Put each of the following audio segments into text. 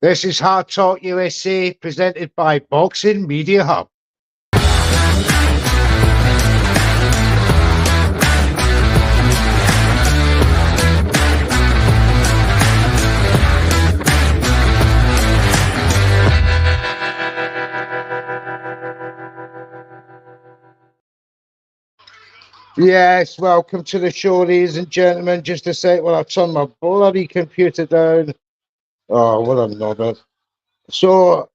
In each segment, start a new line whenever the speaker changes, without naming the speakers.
This is Hard Talk USA, presented by Boxing Media Hub. Yes, welcome to the show, ladies and gentlemen. Just a sec while I turn my bloody computer down. Oh, what a nodder. So,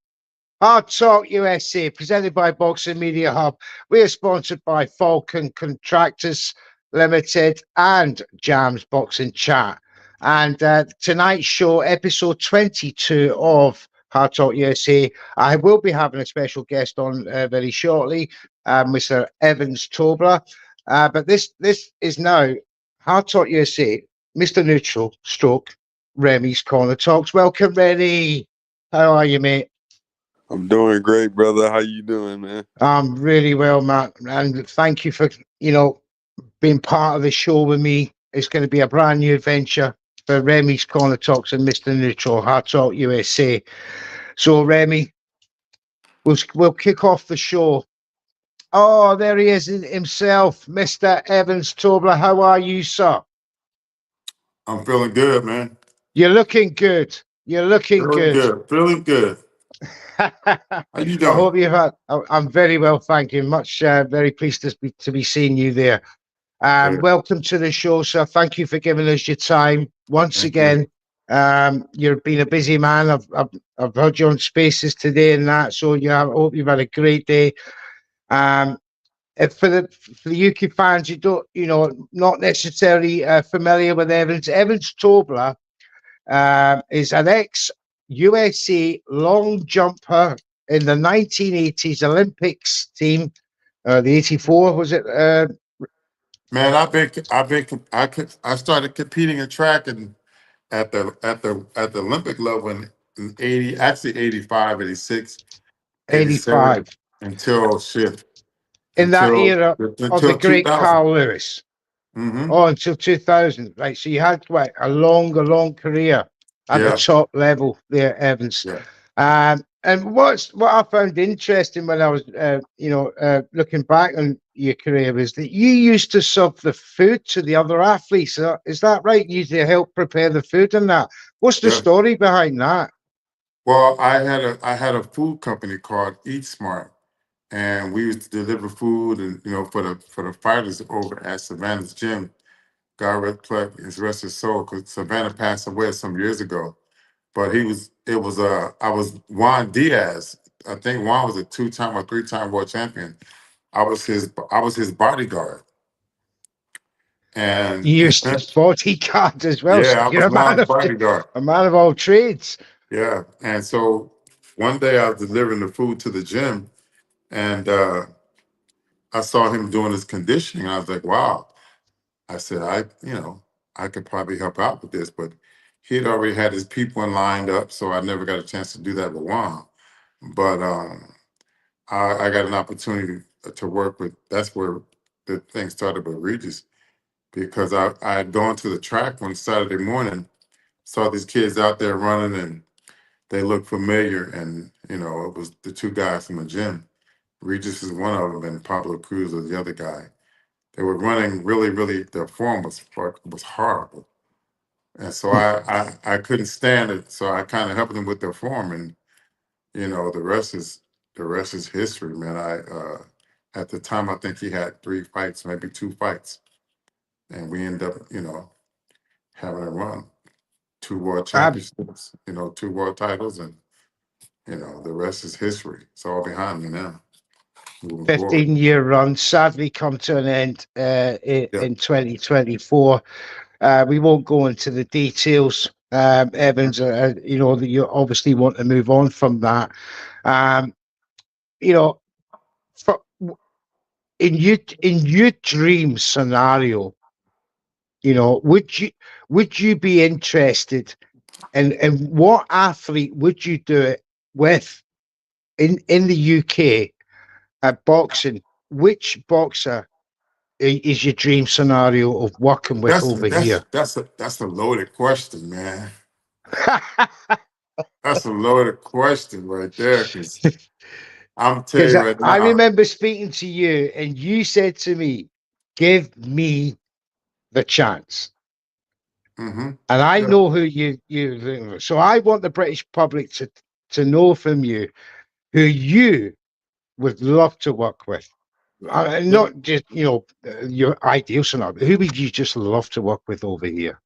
Hard Talk USA, presented by Boxing Media Hub. We are sponsored by Falcon Contractors Limited and Jams Boxing Chat. And tonight's show, episode 22 of Hard Talk USA, I will be having a special guest on very shortly, Mr. Evins Tobler. But this is now Hard Talk USA, Mr. Neutral, stroke, Remy's Corner Talks. Welcome, Remy. How are you, mate?
I'm doing great, brother. How you doing, man?
I'm really well, Matt. And thank you for, being part of the show with me. It's going to be a brand new adventure for Remy's Corner Talks and Mr. Neutral, Hard Talk USA. So, Remy, we'll kick off the show. Oh, there he is himself, Mr. Evins Tobler. How are you, sir?
I'm feeling good, man.
You're looking good. You're looking good.
Feeling good. How you doing?
I hope you've had. I'm very well, thank you. Very pleased to be seeing you there. Welcome to the show, sir. Thank you for giving us your time once again. You've been a busy man. I've heard you on Spaces today and that. So I hope you've had a great day. For the UK fans, not necessarily familiar with Evins. Evins Tobler is an ex-USA long jumper in the 1980s Olympics team. The 84 was it?
Man, I started competing in track and at the Olympic level in 80, actually 85, 86,
85
until
that era of the great
2000.
Carl Lewis.
Mm-hmm.
Oh, until 2000, right? So you had a long career at the top level there, Evans.
Yeah.
And what I found interesting when I was, looking back on your career was that you used to serve the food to the other athletes. Is that right? You used to help prepare the food and that. What's the story behind that?
Well, I had a food company called Eat Smart, and we used to deliver food and for the fighters over at Savannah's gym. God rest his soul, because Savannah passed away some years ago. But I was Juan Diaz. I think Juan was a 2-time or 3-time world champion. I was his bodyguard. And
you used to bodyguard as well.
Yeah,
so you're
Juan's bodyguard.
A man of all trades.
Yeah. And so one day I was delivering the food to the gym, and I saw him doing his conditioning, and I was like, wow. I said, I could probably help out with this, but he had already had his people lined up, so I never got a chance to do that with Juan. But I got an opportunity to work with. That's where the thing started with Regis, because I had gone to the track one Saturday morning, saw these kids out there running, and they looked familiar, and it was the 2 guys from the gym. Regis is one of them, and Pablo Cruz was the other guy. They were running really, their form was horrible. And so I couldn't stand it. So I kind of helped them with their form, and the rest is history, man. At the time I think he had 3 fights, maybe 2 fights. And we ended up, having a run. 2 world championships, 2 world titles, and the rest is history. It's all behind me now.
15-year run sadly come to an end in 2024. We won't go into the details, Evans. That you obviously want to move on from that. In your dream scenario, would you be interested in what athlete would you do it with in the UK? At boxing, which boxer is your dream scenario of working with here?
That's a loaded question, man. That's that's a loaded question right there. Because I'm telling
Because
you right
I
now.
remember speaking to you, and you said to me, "Give me the chance."
Mm-hmm.
And I
Yeah.
know who you. So I want the British public to know from you who you would love to work with.
Yeah.
Not just your ideal scenario. Who would you just love to work with over here?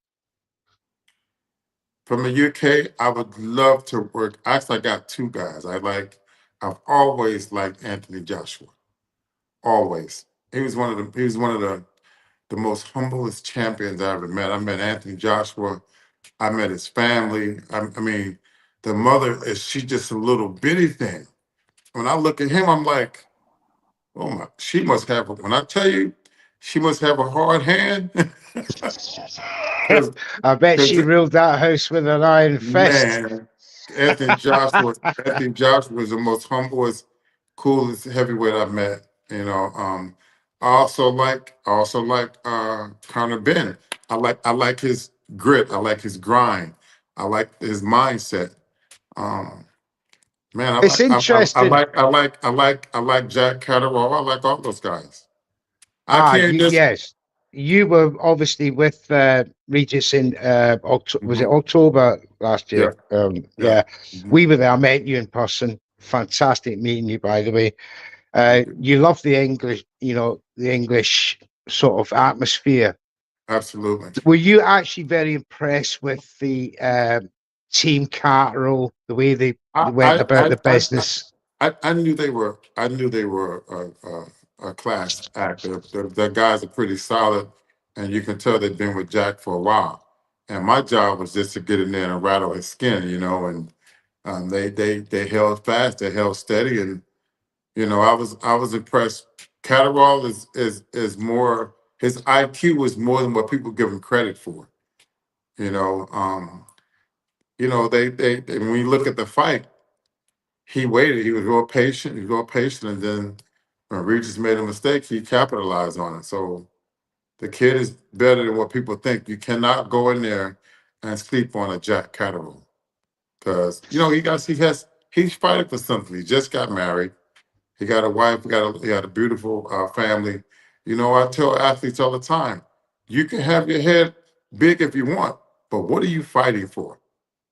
From the UK, I would love to work. Actually, I got two guys. I've always liked Anthony Joshua. Always. He was one of the most humblest champions I ever met. I met Anthony Joshua. I met his family. I mean, the mother is she's just a little bitty thing. When I look at him, I'm like, oh my, she must have when I tell you, she must have a hard hand. Because
I bet she ruled that house with an iron fist.
man, Anthony Joshua was the most humblest, coolest heavyweight I met. I also like Conor Ben. I like his grit. I like his grind. I like his mindset. Um, man,
It's interesting.
I like Jack Catterall. I like all those guys. I can't just.
Yes, you were obviously with Regis in was it
Mhm.
October last
Yeah,
year?
yeah.
Yeah,
Mhm.
we were there. I met you in person. Fantastic meeting you, by the way.
Thank you.
You love the English, the English sort of atmosphere.
Absolutely.
Were you actually very impressed with the team Carterall, the way they
I
went
I
about
I
the
I,
business?
I knew they were a class act. The guys are pretty solid, and you can tell they've been with Jack for a while. And my job was just to get in there and rattle his skin, and they held fast, they held steady, and I was impressed. Catterall is more his IQ was more than what people give him credit for. You know, um, when you look at the fight, he waited. He was real patient. He was real patient, and then when Regis made a mistake, he capitalized on it. So the kid is better than what people think. You cannot go in there and sleep on a Jack Catterall because he's fighting for something. He just got married. He got a wife. He got a beautiful family. I tell athletes all the time, you can have your head big if you want, but what are you fighting for?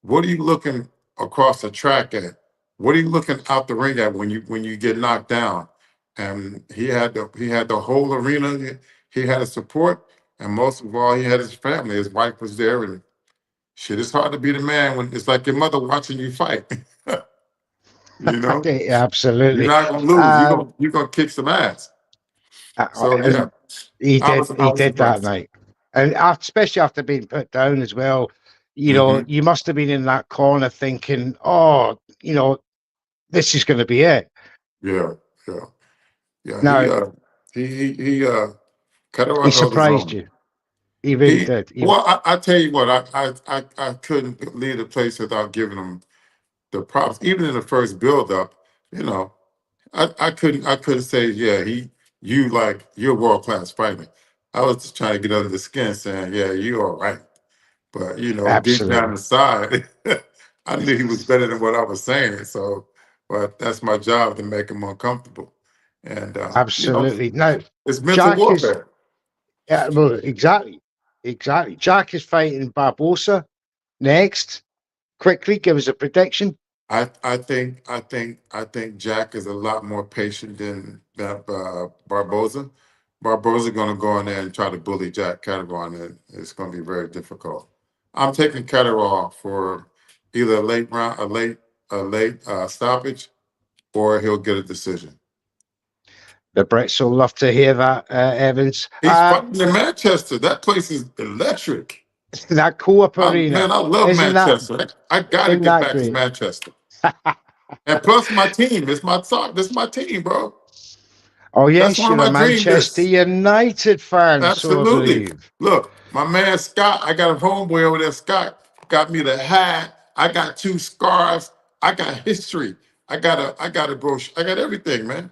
What are you looking across the track at? What are you looking out the ring at when you get knocked down? And he had the whole arena. He had a support, and most of all, he had his family. His wife was there, and shit. It's hard to be the man when it's like your mother watching you fight. you know, you're
Absolutely.
not gonna lose.
Um,
You're gonna kick some ass. So yeah,
and he did.
I
He
was
did that
impressed.
night, and especially after being put down as well.
Hmm.
You must have been in that corner thinking, "Oh, this is going to be it."
Yeah, yeah, yeah.
Now
He kind
he
of held his
surprised
own.
you. He really did.
I tell you what, I couldn't leave the place without giving him the props. Even in the first build up, you know, I couldn't say, yeah, you're world class fighter. I was just trying to get under the skin saying, yeah, you're all right. But deep down
Absolutely,
inside, I knew he was better than what I was saying. So, but that's my job to make him uncomfortable. And
absolutely. Now
it's mental
Jack is.
warfare.
Yeah, well, exactly. Jack is fighting Barbosa next. Quickly, give us a prediction.
I think Jack is a lot more patient than Barboza. Barboza going to go in there and try to bully Jack Catterall, and it's going to be very difficult. I'm taking Catterall for either a late stoppage, or he'll get a decision.
The Brits will love to hear that, Evans.
He's fighting in Manchester. That place is electric.
That co-op arena,
I love
isn't that
Manchester. I got to
isn't
get
that
back to
great?
Manchester. And plus my team. This is my team, bro.
Oh
That's
yes,
one of
you're a
my dream
Manchester
lists.
United fan, so I
Absolutely.
believe.
Look, my man Scott, I got a homeboy over there. Scott got me the hat. I got two scarves. I got history. I got a brochure. I got everything, man.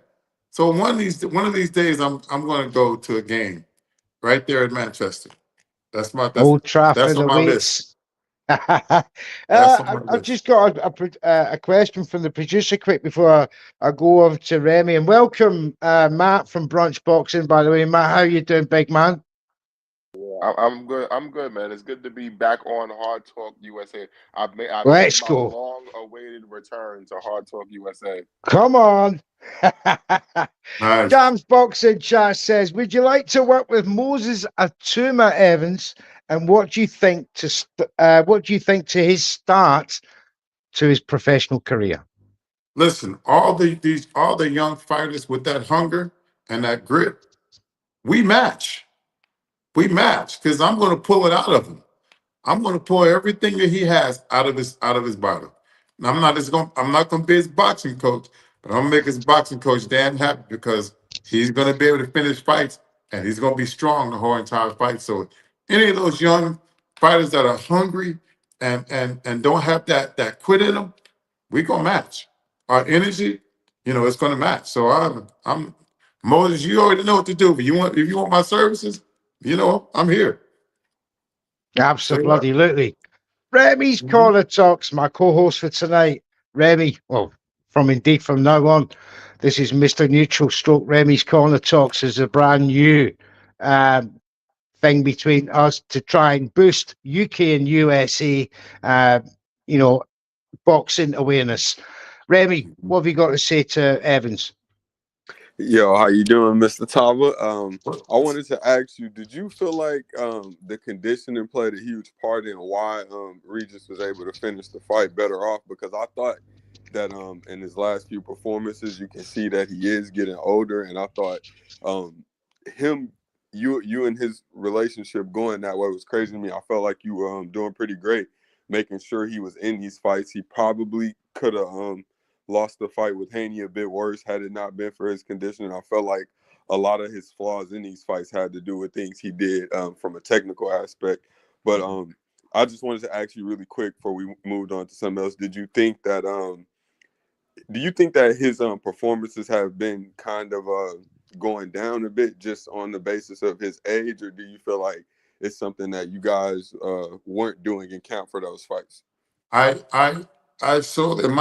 So one of these days I'm gonna go to a game right there in Manchester.
Old
That's
Trafford
on my list.
awaits.
That's on my
I've
list.
just got a question from the producer quick before I go over to Remy. And welcome, Matt from Brunch Boxing, by the way. Matt, how you doing, big man?
I'm good. I'm good, man. It's good to be back on Hard Talk USA. I've made
Let's
my
go.
long-awaited return to Hard Talk USA.
Come on.
Nice.
Jam's Boxing Chat says, would you like to work with Moses Atuma Evans? And what do you think to his start to his professional career?
Listen, all the young fighters with that hunger and that grit, we match. We match because I'm going to pull it out of him. I'm going to pull everything that he has out of his body. And I'm not going to be his boxing coach, but I'm going to make his boxing coach damn happy because he's going to be able to finish fights and he's going to be strong the whole entire fight. So any of those young fighters that are hungry and don't have that quit in them, we gonna match. Our energy, it's gonna match. So I'm Moses. You already know what to do. But if you want my services, I'm here. Say what?
Absolutely. Remy's
Mhm.
Corner Talks, my co-host for tonight. Remy, well, from now on, this is Mr. Neutral Stroke. Remy's Corner Talks is a brand new um, thing between us to try and boost UK and USA, uh, you know, boxing awareness. Remy, what have you got to say to Evans?
Yo, how you doing, Mr. Tobler? I wanted to ask you, did you feel like the conditioning played a huge part in why Regis was able to finish the fight better off? Because I thought that in his last few performances, you can see that he is getting older, and I thought um him you and his relationship going that way was crazy to me. I felt like you were doing pretty great, making sure he was in these fights. He probably could have lost the fight with Haney a bit worse had it not been for his conditioning. I felt like a lot of his flaws in these fights had to do with things he did from a technical aspect. But I just wanted to ask you really quick before we moved on to something else. Do you think that his performances have been kind of going down a bit just on the basis of his age, or do you feel like it's something that you guys weren't doing in camp for those fights?
I I I saw that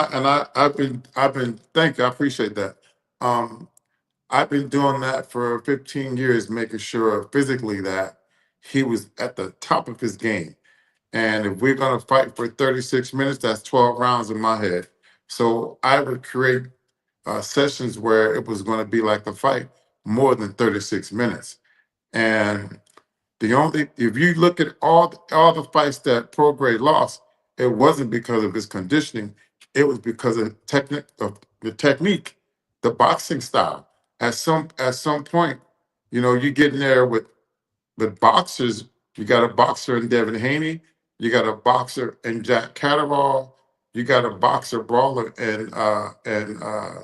I've been thank you. I appreciate that. Um, I've been doing that for 15 years, making sure physically that he was at the top of his game. And if we're going to fight for 36 minutes, that's 12 rounds in my head. So I would create sessions where it was going to be like a fight more than 36 minutes. And if you look at all the fights that Prograis lost, it wasn't because of his conditioning. It was because of the technique, the boxing style. At some point, you get in there with boxers. You got a boxer in Devin Haney. You got a boxer in Jack Catterall. You got a boxer brawler and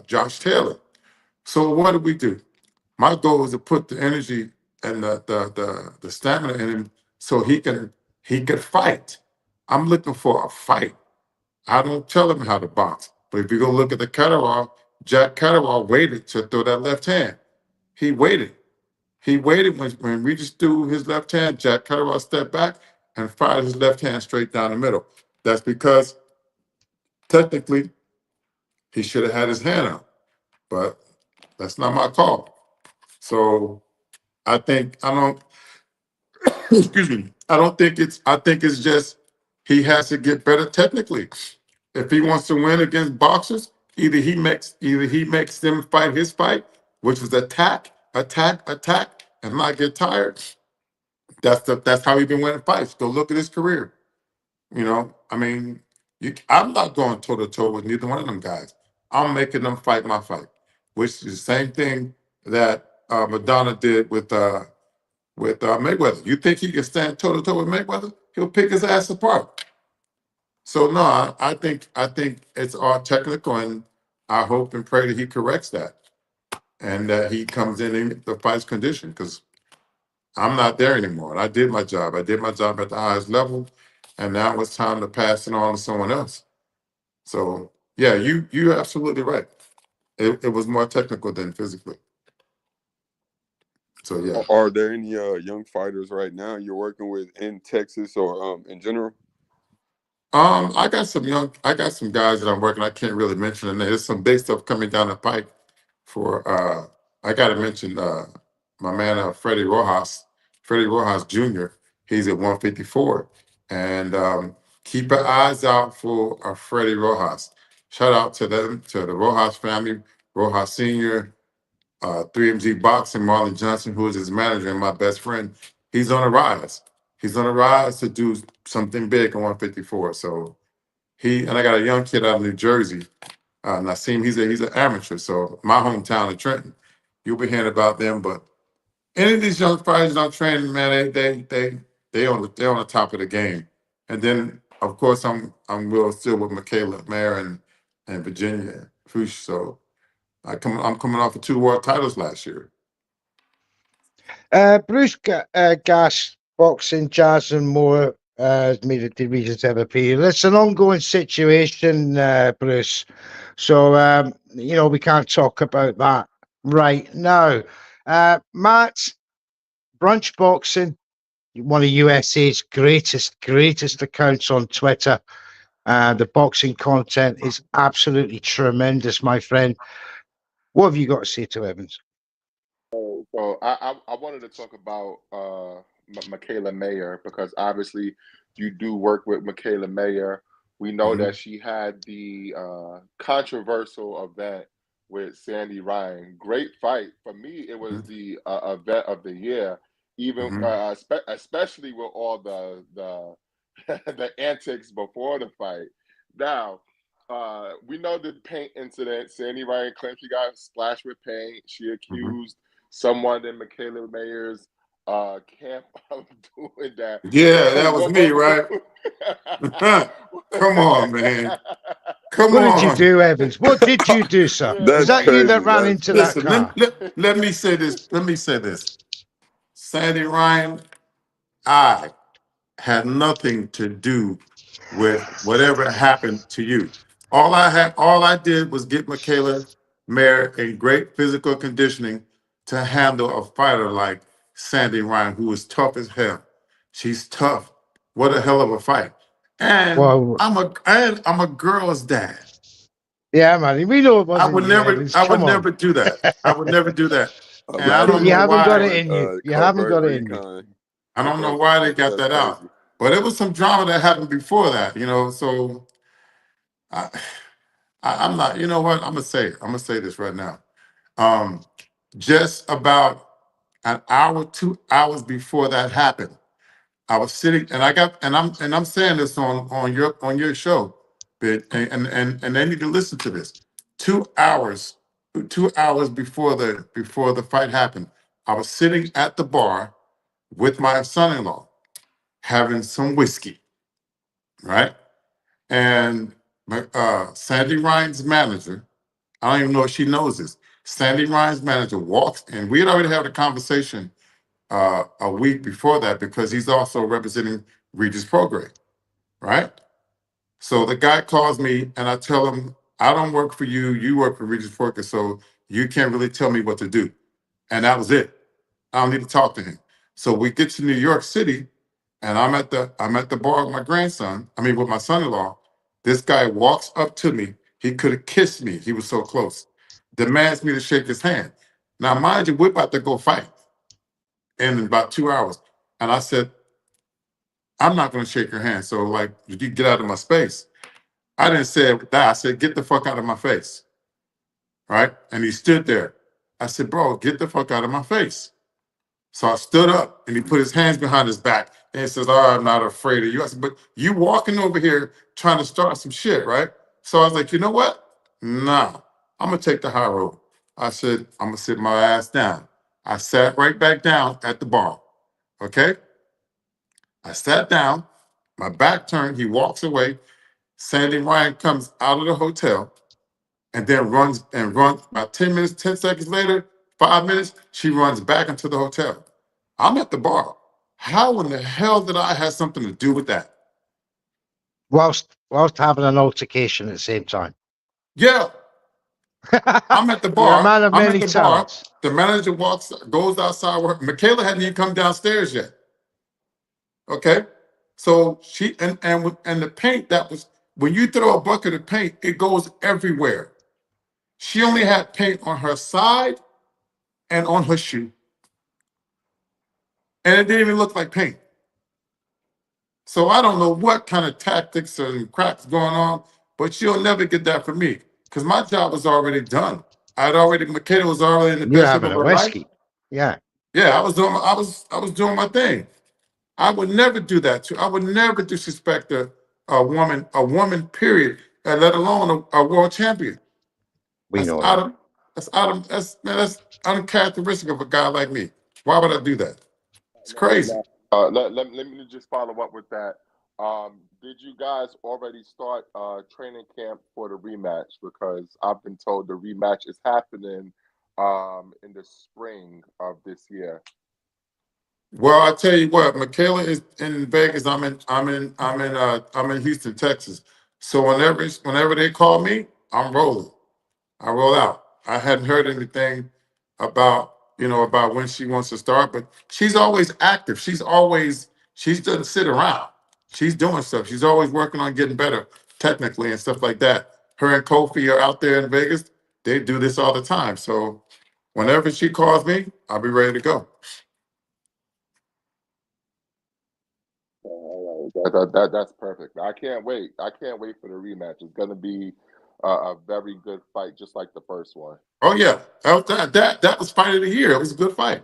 Josh Taylor. So what do we do? My goal is to put the energy and the stamina in him so he could fight. I'm looking for a fight. I don't tell him how to box. But if you go look at the Catterall, Jack Catterall waited to throw that left hand. He waited. He waited when Regis threw his left hand, Jack Catterall stepped back and fired his left hand straight down the middle. That's because technically he should have had his hand out, but that's not my call. So I don't excuse me. I think it's just he has to get better technically. If he wants to win against boxers, either he makes them fight his fight, which is attack, attack, attack, and not get tired. That's how he's been winning fights. Go look at his career. I mean, I'm not going toe to toe with neither one of them guys. I'm making them fight my fight, which is the same thing that Madonna did with Mayweather. You think he can stand toe to toe with Mayweather? He'll pick his ass apart. So no, I think it's all technical, and I hope and pray that he corrects that and that he comes in the fight's condition because I'm not there anymore. And I did my job. I did my job at the highest level, and now it's time to pass it on to someone else. So yeah, you're absolutely right. It was more technical than physically. So yeah.
Are there any young fighters right now you're working with in Texas or in general?
I got some guys that I'm working. I can't really mention them. There's some big stuff coming down the pike for I gotta mention my man Freddie Rojas Jr. He's at 154. And keep your eyes out for Freddie Rojas. Shout out to them, to the Rojas family, Rojas Sr., 3MG Boxing, Marlon Johnson, who is his manager and my best friend. He's on a rise. He's on a rise to do something big in 154. So and I got a young kid out of New Jersey, Nasim. He's an amateur. So my hometown of Trenton. You'll be hearing about them. But any of these young fighters I'm training, man, they're on the top of the game. And then of course I'm still with Michaela Mayer and Virginia Fuchs. So I'm coming off of 2 world titles last year.
Bruce Gas, Boxing, Jazz and more has made it to Regis appeal. It's an ongoing situation, Bruce. So, we can't talk about that right now. Matt, Brunch Boxing, one of USA's greatest accounts on Twitter. The boxing content is absolutely tremendous, my friend. What have you got to say to Evans?
So I wanted to talk about Michaela Mayer, because obviously you do work with Michaela Mayer. We know
Mhm.
that she had the controversial event with Sandy Ryan. Great fight. For me, it was the event of the year, even especially with all the the antics before the fight. Now, we know the paint incident. Sandy Ryan claimed she got splashed with paint. She accused someone in Michaela Mayer's camp of doing that.
Yeah, that was me, right? Come on, man. Come
What did you
on.
do, Evans? What did you do, sir? Is
That's
that you that
crazy.
ran
That's
into that
Listen,
car?
let me say this. Let me say this. Sandy Ryan, I had nothing to do with whatever happened to you. All I did was get Michaela Mayer in great physical conditioning to handle a fighter like Sandy Ryan, who is tough as hell. She's tough. What a hell of a fight. And
Well,
I'm a girl's dad.
yeah, man. We know it wasn't you, Evans.
I would
Come on.
never do that. I would never do that. And I don't
imagine
You
know
if
haven't
you
got
why.
it
joined
in you. You haven't
Covert
got it in you.
Recon.
I don't know
That's
why they got that out.
crazy.
But it was some drama that happened before that, so I'm not, you know what? I'm gonna say this right now. Just about an hour, 2 hours before that happened, I was sitting and I'm saying this on your show, but and they need to listen to this. 2 hours, 2 hours before the fight happened, I was sitting at the bar with my son-in-law having some whiskey, right? And Sandy Ryan's manager, I don't even know if she knows this. Sandy Ryan's manager walks, and we had already had a conversation a week before that because he's also representing Regis Prograde, right? So the guy calls me, and I tell him, I don't work for you. You work for Regis Prograde, so you can't really tell me what to do. And that was it. I don't need to talk to him. So we get to New York City, and I'm at the bar with my grandson. I mean, with my son-in-law. This guy walks up to me. He could have kissed me. He was so close. Demands me to shake his hand. Now, mind you, we're about to go fight in about 2 hours. And I said, I'm not going to shake your hand. So, like, you get out of my space. I didn't say that. I said, get the fuck out of my face. Right? And he stood there. I said, bro, get the fuck out of my face. So I stood up and he put his hands behind his back and he says, oh, I'm not afraid of you. I said, but you walking over here trying to start some shit, right? So I was like, you know what? Nah, I'm gonna take the high road. I said, I'm gonna sit my ass down. I sat right back down at the bar. Okay? I sat down, my back turned, he walks away. Sandy Ryan comes out of the hotel and then runs about 10 minutes, 10 seconds later, 5 minutes, she runs back into the hotel. I'm at the bar. How in the hell did I have something to do with that?
whilst having an altercation at the same time.
Yeah, I'm at the
You're a
bar.
man of
I'm at
many
the bar.
talents.
The manager goes outside. Michaela hadn't even come downstairs yet. Okay. So and the paint that was, when you throw a bucket of paint, it goes everywhere. She only had paint on her side and on her shoe, and it didn't even look like paint. So I don't know what kind of tactics and crap's going on, but she'll never get that from me because my job was already done. Michaela was already in the
You're
best shape
having
of
a
her life.
whiskey. Yeah.
Yeah, I was doing my thing. I would never do that. I would never disrespect a woman, period, and let alone a world champion.
We
That's
know
out
that.
of that's uncharacteristic of a guy like me. Why would I do that? It's crazy.
Let me just follow up with that. Did you guys already start training camp for the rematch? Because I've been told the rematch is happening in the spring of this year.
Well, I tell you what, Michaela is in Vegas. I'm in Houston, Texas. So whenever they call me, I'm rolling. I roll out. I hadn't heard anything about about when she wants to start, but she's always active. She doesn't sit around. She's doing stuff. She's always working on getting better technically and stuff like that. Her and Kofi are out there in Vegas. They do this all the time. So whenever she calls me, I'll be ready to go.
That's perfect. I can't wait. I can't wait for the rematch. It's going to be a very good fight, just like the first one.
Oh yeah, that was fight of the year. It was a good fight.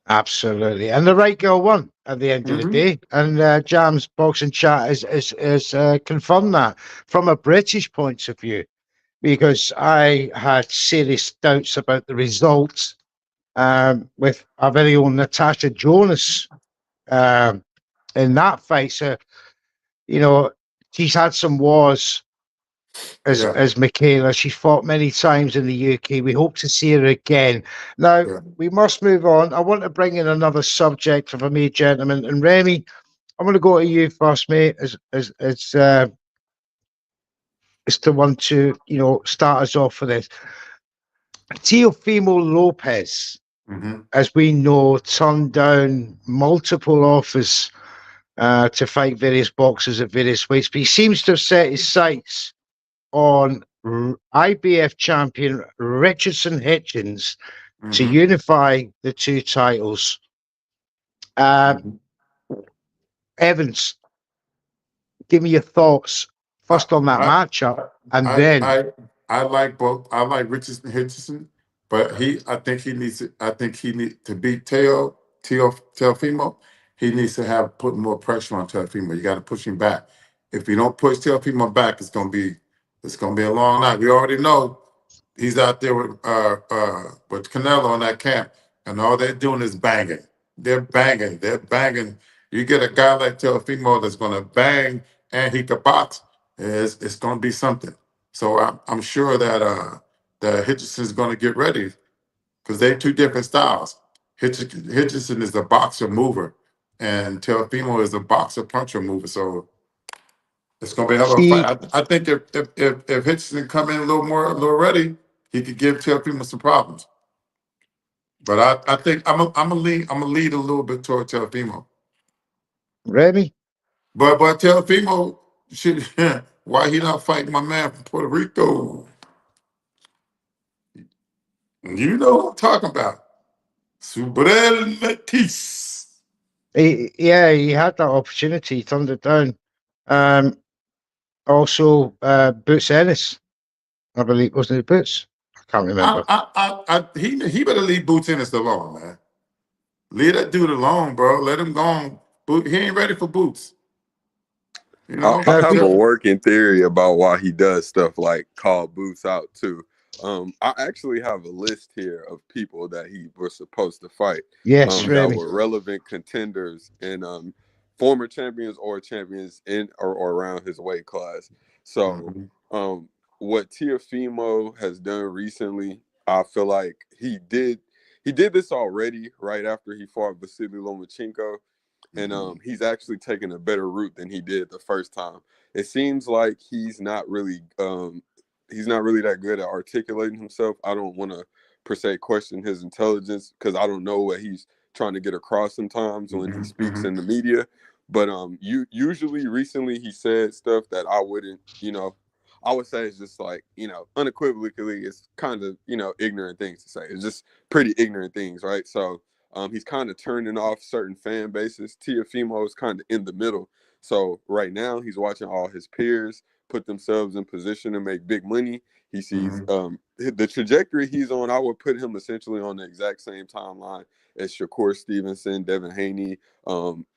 Absolutely. And the right girl won at the end of the
Mm-hmm.
day. And Jam's boxing chat is confirmed that from a British point of view, because I had serious doubts about the results with our very own Natasha Jonas in that fight. So, she's had some wars
Yeah,
as Michaela. She's fought many times in the UK. We hope to see her again. Now,
yeah.
we must move on. I want to bring in another subject for me, gentlemen. And Remy, I'm going to go to you first, mate, as the one to, start us off for this. Teofimo Lopez,
Mm-hmm.
as we know, turned down multiple offers to fight various boxers at various weights, but he seems to have set his sights on IBF champion Richardson Hitchens to
Mm-hmm.
unify the two titles.
Mm-hmm.
Evans, give me your thoughts
I,
first on that
I,
matchup, and
I,
then
I, I like both. I like Richardson, but I think he need to beat Teofimo. He needs to put more pressure on Teofimo. You got to push him back. If you don't push Teofimo back, it's gonna be a long night. We already know he's out there with Canelo in that camp, and all they're doing is banging. They're banging. They're banging. You get a guy like Teofimo that's gonna bang and he could box. It's gonna be something. So I'm sure that Hitchison's gonna get ready because they're two different styles. Hitchison is a boxer mover, and Teofimo is a boxer puncher mover. So it's gonna be a hell of a
see,
fight. I think if Hitchison come in a little ready, he could give Teofimo some problems. But I think I'm a lead a little bit toward Teofimo.
Remy.
But Teofimo should why he not fighting my man from Puerto Rico? You know what I'm talking about. Subrel Metis.
He had that opportunity, he turned it down. Also, Boots Ennis, I believe, wasn't it Boots? I can't remember.
He better leave Boots Ennis alone, man. Leave that dude alone, bro. Let him go on. He ain't ready for Boots. You know,
I
Now,
have a
people,
working theory about why he does stuff like call Boots out too. I actually have a list here of people that he was supposed to fight
yes,
that
Remy.
were relevant contenders and former champions or champions in or around his weight class. So
Mhm.
what Teofimo has done recently, I feel like he did this already right after he fought Vasily Lomachenko, and he's actually taken a better route than he did the first time. It seems like he's not really that good at articulating himself. I don't want to per se question his intelligence because I don't know what he's trying to get across sometimes when he speaks in the media. But usually recently he said stuff that I wouldn't, I would say it's just like, unequivocally, it's kind of, ignorant things to say. It's just pretty ignorant things, right? So he's kind of turning off certain fan bases. Tiafimo is kind of in the middle. So right now he's watching all his peers put themselves in position to make big money. He sees the trajectory he's on. I would put him essentially on the exact same timeline as Shakur Stevenson, Devin Haney,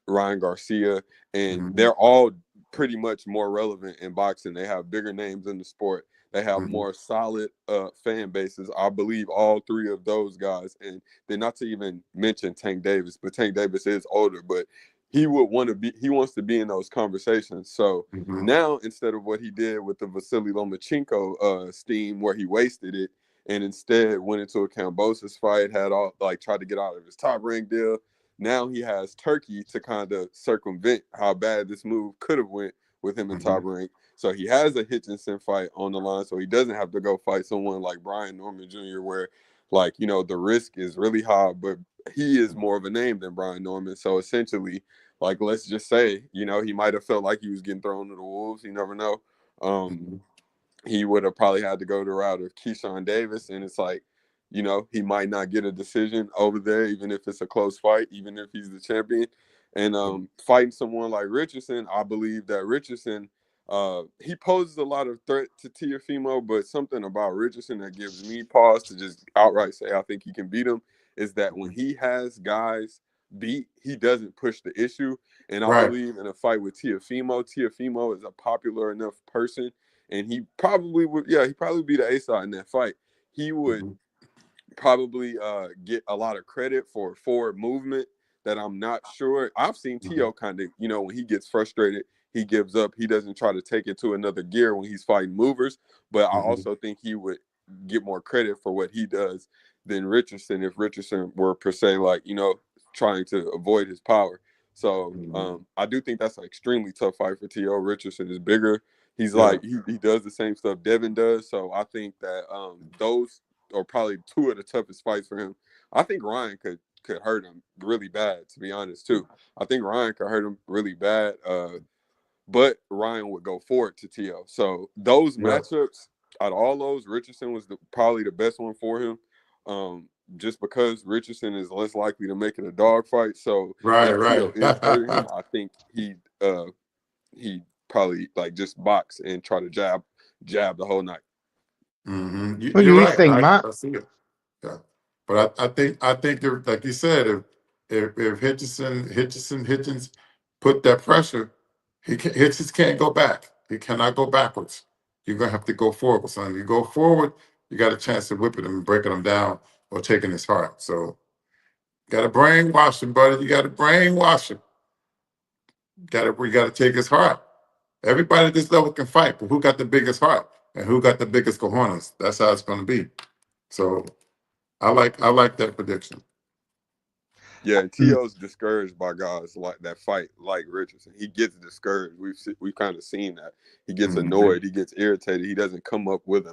Ryan Garcia, and they're all pretty much more relevant in boxing. They have bigger names in the sport. They have more solid fan bases. I believe all three of those guys, and then not to even mention Tank Davis, but Tank Davis is older, but he wants to be in those conversations. So now, instead of what he did with the Vasily Lomachenko steam where he wasted it and instead went into a Kambosos fight, had all tried to get out of his Top Rank deal. Now he has Turkey to kind of circumvent how bad this move could have went with him in Top Rank. So he has a Hitchinson fight on the line, so he doesn't have to go fight someone like Brian Norman Jr., where the risk is really high, but he is more of a name than Brian Norman. So essentially, let's just say, he might have felt like he was getting thrown to the wolves. You never know. He would have probably had to go the route of Keyshawn Davis, and it's like, he might not get a decision over there, even if it's a close fight, even if he's the champion. And fighting someone like Richardson, I believe that Richardson, he poses a lot of threat to Tiafimo, but something about Richardson that gives me pause to just outright say I think he can beat him is that when he has guys beat, he doesn't push the issue. And I believe in a fight with Tiafimo is a popular enough person, and he probably would, he'd probably be the A-side in that fight. He would probably get a lot of credit for forward movement that I'm not sure. I've seen Tio kind of, when he gets frustrated, he gives up. He doesn't try to take it to another gear when he's fighting movers. But I also think he would get more credit for what he does than Richardson if Richardson were per se trying to avoid his power. So I do think that's an extremely tough fight for T.O. Richardson is bigger. He's he does the same stuff Devin does. So I think that those are probably two of the toughest fights for him. I think Ryan could hurt him really bad, to be honest, too. I think Ryan could hurt him really bad. But Ryan would go forward to T.O. So those matchups, out of all those, Richardson was probably the best one for him. Just because Richardson is less likely to make it a dogfight. So if T.O. is hurting him, I think he probably just box and try to jab the whole night.
What do you
right.
think, Matt?
I see it. Yeah, but I think like you said, if Hitchens put that pressure, Hitchens can't go back. He cannot go backwards. You're gonna have to go forward, son. You go forward, you got a chance of whipping him and breaking him down or taking his heart. So you got to brainwash him, buddy. You got to brainwash him. We got to take his heart. Everybody at this level can fight, but who got the biggest heart and who got the biggest cojones? That's how it's going to be. So I like that prediction.
Yeah, and T.O.'s discouraged by guys like that fight, like Richardson. He gets discouraged. We've kind of seen that. He gets annoyed. He gets irritated. He doesn't come up with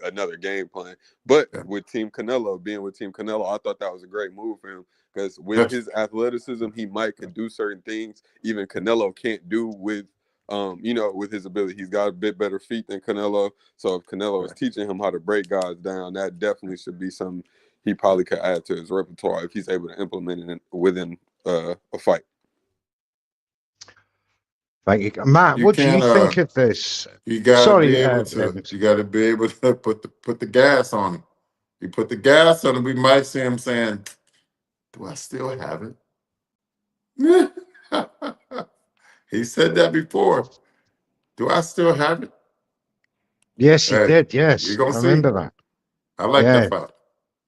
another game plan. But with Team Canelo, I thought that was a great move for him because with his athleticism, he could do certain things even Canelo can't do with with his ability. He's got a bit better feet than Canelo. So if Canelo is teaching him how to break guys down, that definitely should be something he probably could add to his repertoire if he's able to implement it within a fight.
Thank you, Matt. What do you think of this?
You gotta be able
Evans.
You gotta be able to put the gas on him. You put the gas on him, we might see him saying, "Do I still have it?" He said that before. Do I still have it?
Yes, he did. Yes,
You're gonna
I remember that.
I like that fight.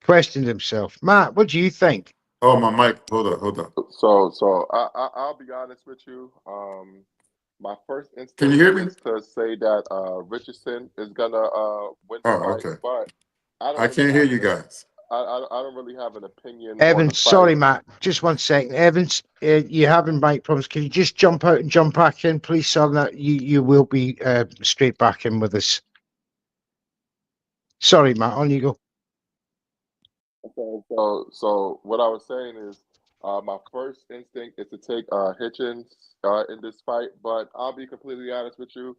Questioned himself. Matt, what do you think?
Oh, my mic. Hold on.
So I'll be honest with you. My first instinct
Can you hear me?
is to say that Richardson is gonna win the fight,
okay.
but
I can't hear you guys.
I don't really have an opinion.
Evans, sorry, Matt. Just 1 second. Evans, you're having mic problems. Can you just jump out and jump back in, please, so that you will be straight back in with us. Sorry, Matt. On you go.
Okay, so what I was saying is, My first instinct is to take Hitchens in this fight, but I'll be completely honest with you.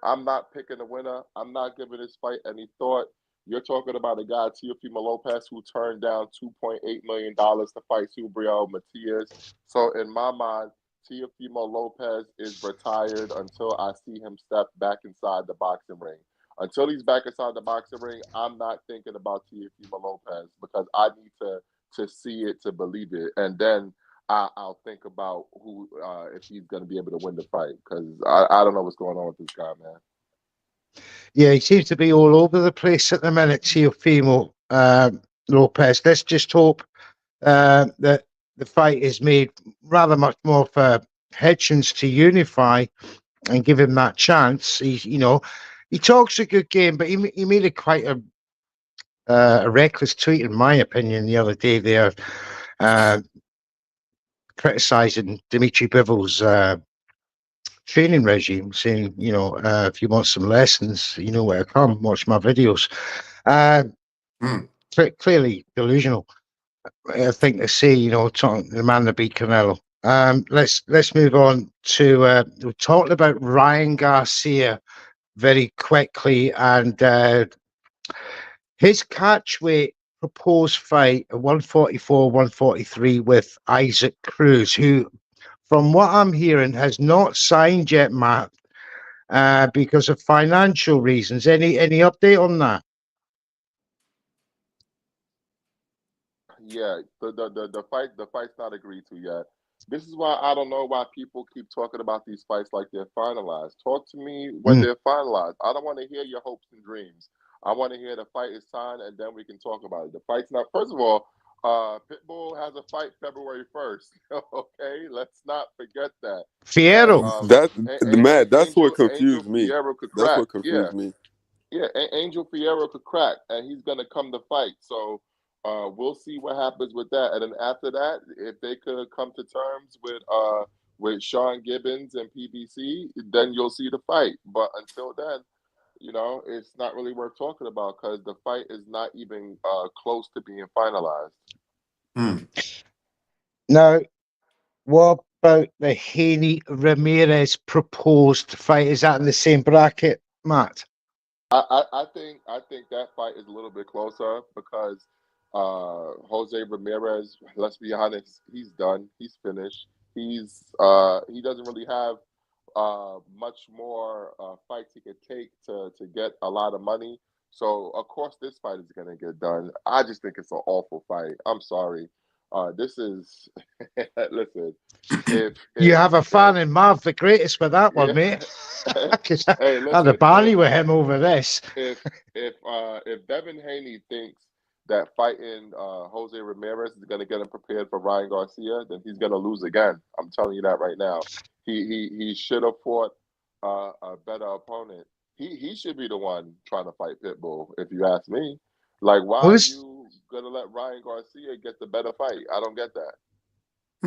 I'm not picking the winner. I'm not giving this fight any thought. You're talking about a guy, Teofimo Lopez, who turned down $2.8 million to fight Subriel Matias. So in my mind, Teofimo Lopez is retired until I see him step back inside the boxing ring. Until he's back inside the boxing ring, I'm not thinking about Teofimo Lopez because I need to see it to believe it, and then I'll think about who if he's going to be able to win the fight because I don't know what's going on with this guy, man.
Yeah, he seems to be all over the place at the minute, Teofimo Lopez. Let's just hope that the fight is made rather much more for Hitchens to unify and give him that chance. He talks a good game, but he made it quite a reckless tweet, in my opinion, the other day there, criticizing Dmitry Bivol's training regime, saying, if you want some lessons, you know where to come, watch my videos. Clearly delusional, I think, to say, the man that beat Canelo. Let's move on to, we're talking about Ryan Garcia very quickly, and his catchweight proposed fight at 144, 143 with Isaac Cruz, who, from what I'm hearing, has not signed yet, Matt, because of financial reasons. Any update on that?
Yeah, the fight's not agreed to yet. This is why I don't know why people keep talking about these fights like they're finalized. Talk to me when they're finalized. I don't want to hear your hopes and dreams. I want to hear the fight is signed and then we can talk about it. The fight's not. First of all, Pitbull has a fight February 1st. Okay, let's not forget that. And
Fierro.
Matt, that's what
Angel
confused me.
Fierro could
That's
crack.
what confused me.
Yeah, Angel Fierro could crack, and he's gonna come to fight. So we'll see what happens with that. And then after that, if they could come to terms with Sean Gibbons and PBC, then you'll see the fight. But until then, it's not really worth talking about because the fight is not even close to being finalized.
Now, what about the Haney Ramirez proposed fight? Is that in the same bracket, Matt?
I think that fight is a little bit closer because Jose Ramirez, let's be honest, he's done. He's finished. He doesn't really have much more fights he could take to get a lot of money. So of course this fight is gonna get done. I just think it's an awful fight. I'm sorry. This is listen.
You have a fan
If
in Marv the Greatest with that one,
yeah,
mate. 'Cause I
hey,
had a
listen.
barney with him over this.
If Devin Haney thinks that fighting Jose Ramirez is going to get him prepared for Ryan Garcia, then he's going to lose again. I'm telling you that right now. He should have fought a better opponent. He should be the one trying to fight Pitbull, if you ask me. Like, why
Well,
are you going to let Ryan Garcia get the better fight? I don't get that.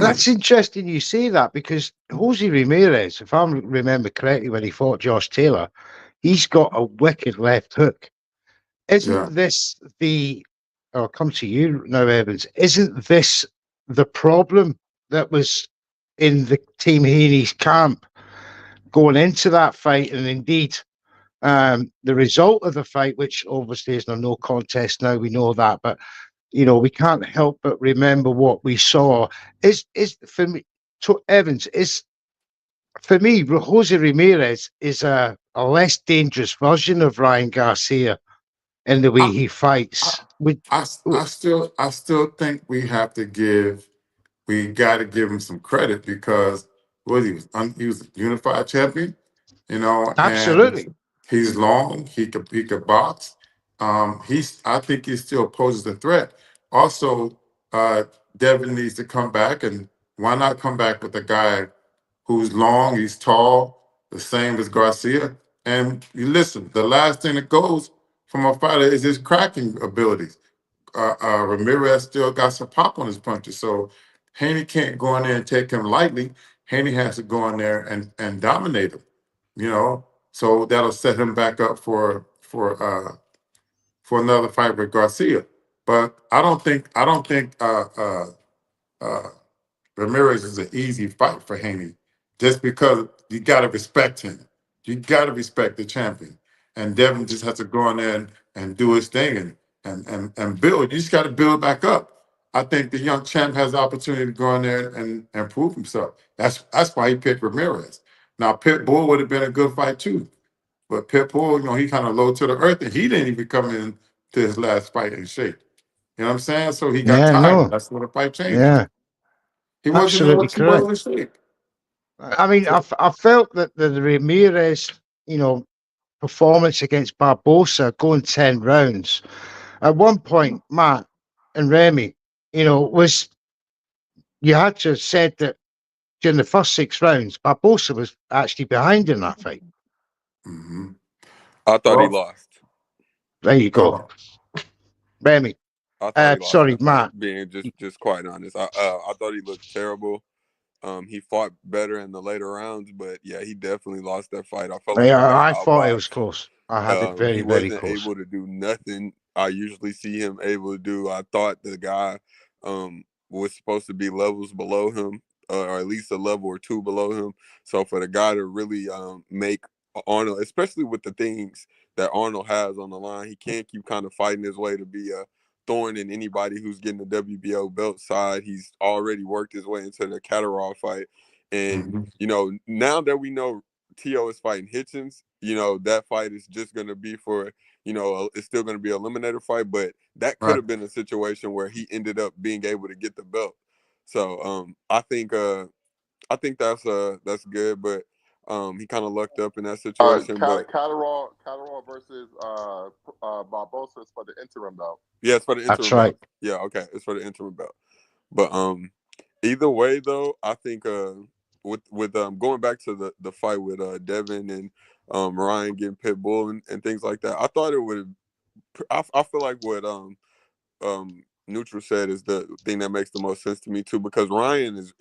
that's interesting you say that, because Jose Ramirez, if I remember correctly, when he fought Josh Taylor, he's got a wicked left hook. Isn't this I'll come to you now, Evans, isn't this the problem that was in the Team Haney's camp going into that fight? And indeed, the result of the fight, which obviously is no contest now, we know that, but we can't help but remember what we saw. Is for me, to Evans, is for me, Jose Ramirez is a less dangerous version of Ryan Garcia in the way
I,
he fights.
I still think we got to give him some credit because he was a unified champion, and
Absolutely.
he's long. He could box. I think he still poses a threat. Also, Devin needs to come back, and why not come back with a guy who's long, he's tall, the same as Garcia. And you listen, the last thing that goes from a fighter is his cracking abilities. Ramirez still got some pop on his punches, so Haney can't go in there and take him lightly. Haney has to go in there and dominate him, So that'll set him back up for another fight with Garcia. But I don't think Ramirez is an easy fight for Haney, just because you got to respect him. You got to respect the champion. And Devin just has to go in there and do his thing and build. You just got to build back up. I think the young champ has the opportunity to go in there and prove himself. That's why he picked Ramirez. Now, Pitbull would have been a good fight too. But Pitbull, he kind of low to the earth, and he didn't even come in to his last fight in shape. You know what I'm saying? So he got
Yeah,
tired.
no,
That's when the fight changed.
yeah,
He wasn't in
absolutely
what he was
correct.
in shape.
I mean,
So,
I felt that the Ramirez, performance against Barbosa going 10 rounds at one point, Matt and Remy, was you had to have said that during the first 6 rounds, Barbosa was actually behind in that fight.
mhm.
I thought he
Well,
lost.
There you go, Remy.
I thought he lost
Sorry,
that fight.
Matt.
Being just quite honest, I thought he looked terrible. He fought better in the later rounds, but yeah, he definitely lost that fight. I felt like he got
I thought it was
outboxed.
close. I had it very,
He
very
wasn't
close.
able to do nothing I usually see him able to do. I thought the guy was supposed to be levels below him, or at least a level or two below him. So for the guy to really make Arnold, especially with the things that Arnold has on the line, he can't keep kind of fighting his way to be a thorn in anybody who's getting the WBO belt side. He's already worked his way into the Catterall fight. And,
mhm.
Now that we know T.O. is fighting Hitchens, that fight is just going to be for, it's still going to be an eliminator fight, but that could
Right.
have been a situation where he ended up being able to get the belt. So I think that's good, but he kind of lucked up in that situation. But
Catterall versus Barbosa is for the interim belt.
yeah, it's for the
That's
interim
right.
belt. Yeah, okay, it's for the interim belt. But either way though, I think with going back to the fight with Devin and Ryan getting Pitbull and things like that, I thought it would. I feel like what Neutral said is the thing that makes the most sense to me too, because Ryan is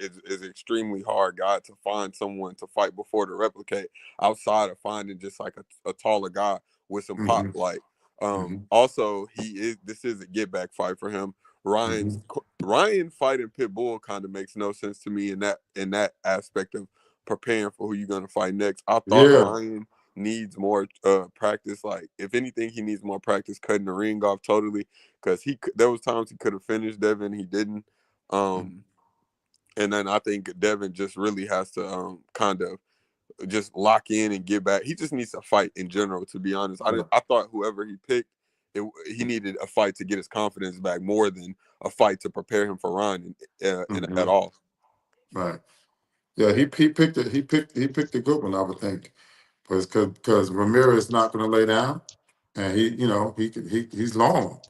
extremely hard guy to find someone to fight before to replicate outside of finding just like a taller guy with some pop.
Mhm,
Like
mhm,
also this is a get back fight for him.
mhm.
Ryan fighting Pitbull kind of makes no sense to me in that aspect of preparing for who you're gonna fight next. I thought
Yeah.
Ryan needs more practice. Like if anything, he needs more practice cutting the ring off totally, because there was times he could have finished Devin, he didn't. And then I think Devin just really has to kind of just lock in and get back. He just needs a fight in general, to be honest. I thought whoever he picked, he needed a fight to get his confidence back more than a fight to prepare him for Ryan at
Mhm.
all.
Right. Yeah, he picked it. He picked a good one, I would think, because Ramirez is not going to lay down, and he's long.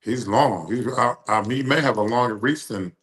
He's long. He may have a longer reach than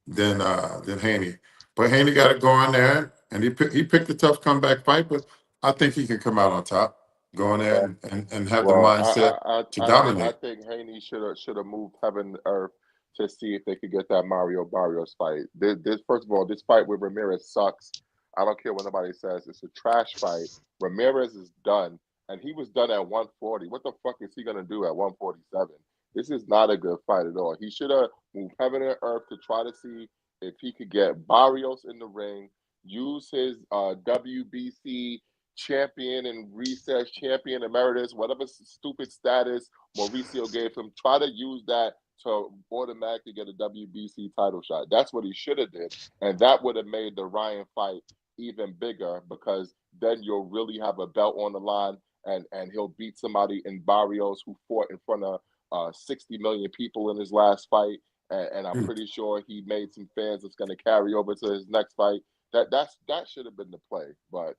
Haney, but Haney got to go in there, and he picked a tough comeback fight, but I think he can come out on top, go in there and have the
Well,
mindset to
I
dominate.
think Haney should have moved heaven and earth to see if they could get that Mario Barrios fight. This first of all, this fight with Ramirez sucks. I don't care what nobody says. It's a trash fight. Ramirez is done, and he was done at 140. What the fuck is he gonna do at 147? This is not a good fight at all. He should have moved heaven and earth to try to see if he could get Barrios in the ring, use his WBC champion and recess champion emeritus, whatever stupid status Mauricio gave him, try to use that to automatically get a WBC title shot. That's what he should have did, and that would have made the Ryan fight even bigger, because then you'll really have a belt on the line, and he'll beat somebody in Barrios who fought in front of 60 million people in his last fight, and I'm pretty sure he made some fans that's going to carry over to his next fight. That should have been the play, but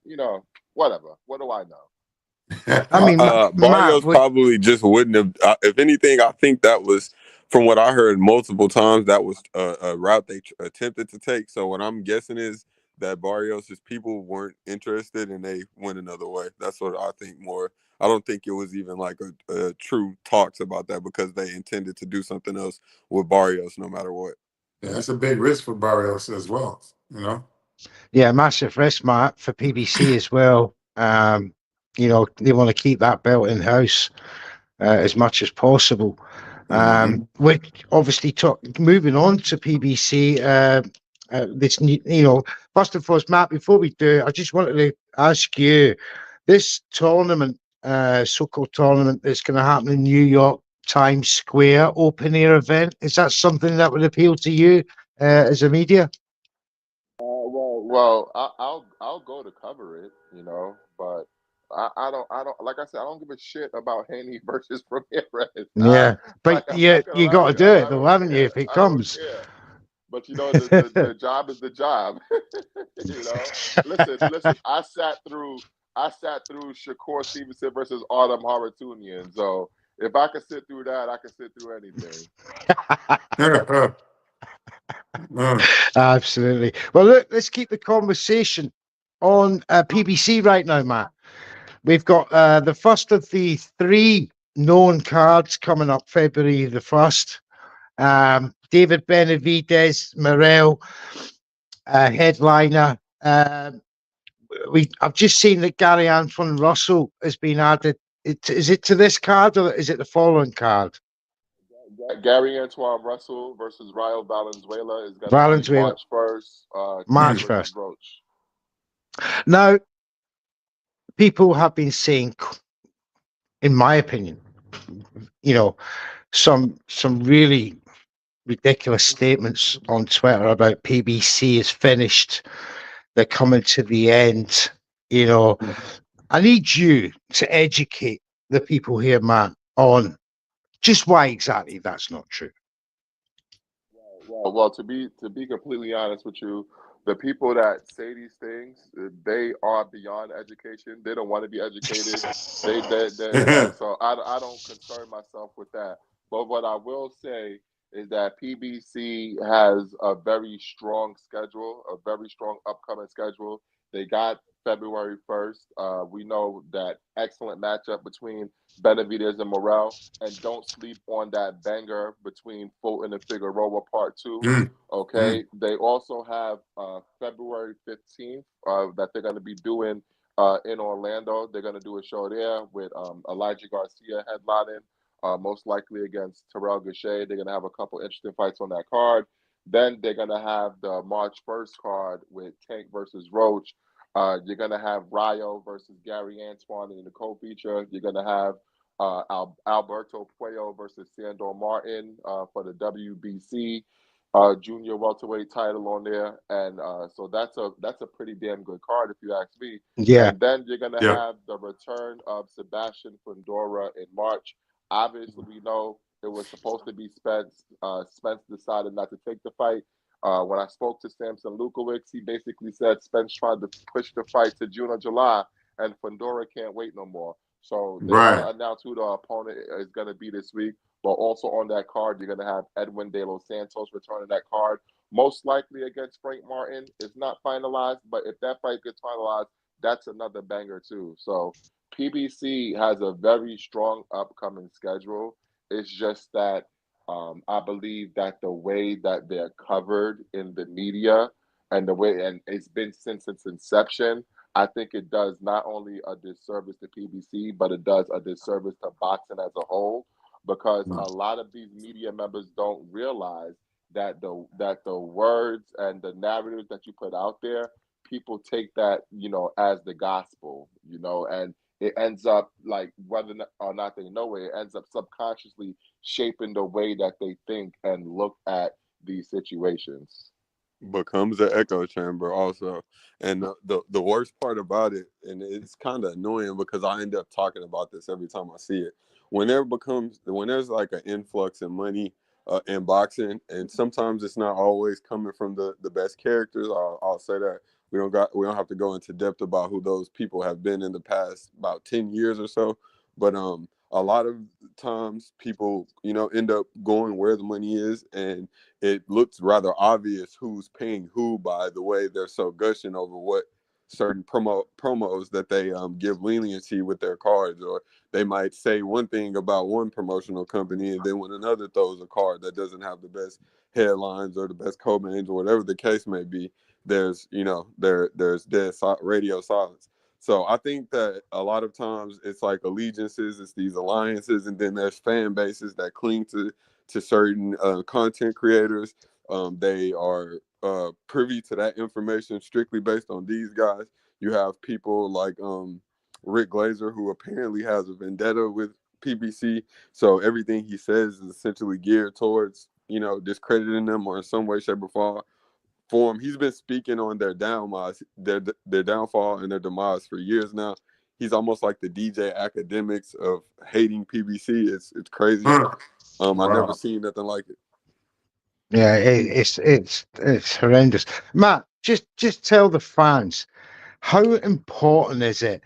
whatever. What do I know?
I mean, Matt,
Barrios probably just wouldn't have. If anything, I think that was, from what I heard multiple times, that was a route they attempted to take. So what I'm guessing is that Barrios' people weren't interested and they went another way. That's what I think more. I don't think it was even like a true talks about that, because they intended to do something else with Barrios no matter what.
Yeah, that's a big risk for Barrios as well.
yeah, massive risk, Matt, for PBC as well. They want to keep that belt in house as much as possible.
Mhm.
Which obviously moving on to PBC, this, first and foremost, Matt, before we do, I just wanted to ask you, this tournament, so-called tournament that's going to happen in New York, Times Square, open air event, is that something that would appeal to you as a media?
I'll go to cover it, but I don't like I said, I don't give a shit about Haney versus Ramirez.
Yeah,
Like
but
I'm not gonna
you
lie
got
to
to
you,
do it
I
though,
don't
haven't you,
care.
if it
I don't
comes?
care. But the job is the job. Listen. I sat through Shakur Stevenson versus Autumn Haratunian. So if I can sit through that, I can sit through anything.
Absolutely. Well, look, let's keep the conversation on PBC right now, Matt. We've got the first of the three known cards coming up February the 1st. David Benavidez, Morel, headliner. I've just seen that Gary Antoine Russell has been added. Is it to this card or is it the following card?
Gary Antoine Russell versus Rayo Valenzuela is going to be
Valenzuela,
March 1st. Tank
March
versus
1st.
Roach.
Now, people have been saying, in my opinion, some really ridiculous statements on Twitter about PBC is finished. They're coming to the end. I need you to educate the people here, Matt, on just why exactly that's not true.
Well, to be completely honest with you, the people that say these things, they are beyond education. They don't want to be educated. So I don't concern myself with that. But what I will say is that PBC has a very strong schedule, a very strong upcoming schedule. They got February 1st. We know that excellent matchup between Benavidez and Morel, and don't sleep on that banger between Fulton and Figueroa Part 2. Okay. They also have February 15th that they're going to be doing in Orlando. They're going to do a show there with Elijah Garcia headlining, most likely against Terrell Gachet. They're going to have a couple interesting fights on that card. Then they're going to have the March 1st card with Tank versus Roach. You're going to have Rayo versus Gary Antoine in the co-feature. You're going to have Alberto Puello versus Sandor Martin for the WBC junior welterweight title on there, and so that's a pretty damn good card if you ask me.
Yeah.
And then you're gonna
Yeah.
have the return of Sebastian Fundora in March. Obviously, we know it was supposed to be Spence. Spence decided not to take the fight. When I spoke to Samson Lukowicz, he basically said Spence tried to push the fight to June or July, and Fundora can't wait no more. So they're going to
Right.
announce who the opponent is going to be this week. But also on that card, you're going to have Edwin De Los Santos returning that card, most likely against Frank Martin. It's not finalized, but if that fight gets finalized, that's another banger too. So PBC has a very strong upcoming schedule. It's just that I believe that the way that they're covered in the media and the way, and it's been since its inception, I think it does not only a disservice to PBC, but it does a disservice to boxing as a whole, because a lot of these media members don't realize that the words and the narratives that you put out there, people take that as the gospel, and it ends up, like, whether or not they know it, it ends up subconsciously shaping the way that they think and look at these situations.
Becomes an echo chamber also. And the worst part about it, and it's kind of annoying because I end up talking about this every time I see it, when there's like an influx of money in boxing, and sometimes it's not always coming from the best characters. I'll say that we don't have to go into depth about who those people have been in the past about 10 years or so, but a lot of times people end up going where the money is, and it looks rather obvious who's paying who by the way they're so gushing over what certain promos that they give leniency with their cards, or they might say one thing about one promotional company, and then when another throws a card that doesn't have the best headlines or the best co-mains or whatever the case may be, there's dead radio silence. So I think that a lot of times it's like allegiances, it's these alliances, and then there's fan bases that cling to certain content creators. They are privy to that information strictly based on these guys. You have people like Rick Glazer, who apparently has a vendetta with PBC. So everything he says is essentially geared towards, discrediting them or in some way, shape, or form. He's been speaking on their downfall, their downfall and their demise for years now. He's almost like the DJ Academics of hating PBC. It's crazy. I never
Wow.
seen nothing like it.
Yeah, it's horrendous. Matt, just tell the fans, how important is it?